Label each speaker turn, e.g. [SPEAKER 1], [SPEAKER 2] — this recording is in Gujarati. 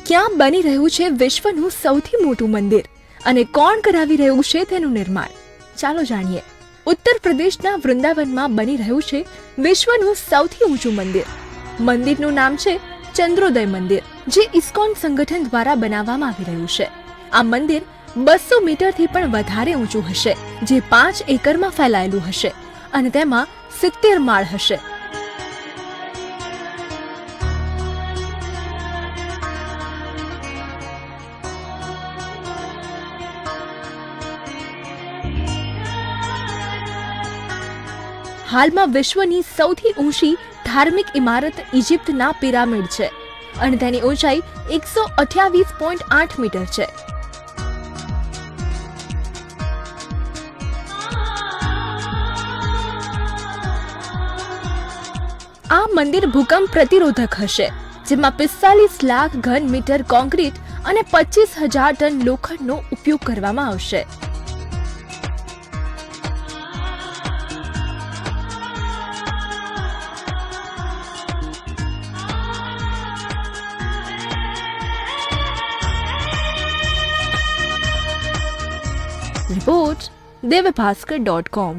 [SPEAKER 1] ક્યાં બની રહ્યું છે વિશ્વનું સૌથી મોટું મંદિર અને કોણ કરાવી રહ્યું છે તેનું નિર્માણ? ચાલો જાણીએ. ઉત્તર પ્રદેશના વૃંદાવનમાં બની રહ્યું છે વિશ્વનું સૌથી ઊંચું મંદિર. મંદિરનું નામ છે ચંદ્રોદય મંદિર, જે ઇસ્કોન સંગઠન દ્વારા બનાવવામાં આવી રહ્યું છે. આ મંદિર 200 મીટરથી પણ વધારે ઊંચું હશે, જે 5 એકરમાં ફેલાયેલું હશે અને તેમાં 70 માળ હશે. હાલમાં વિશ્વની સૌથી ઊંચી ધાર્મિક ઇમારત ઇજિપ્તના પિરામિડ છે અને તેની ઊંચાઈ 128.8 મીટર છે. આ મંદિર ભૂકંપ પ્રતિરોધક હશે, જેમાં 45 લાખ ઘન મીટર કોન્ક્રીટ અને 25,000 ટન લોખંડનો ઉપયોગ કરવામાં આવશે. રિપોર્ટ દિવ્યભાસ્કર.com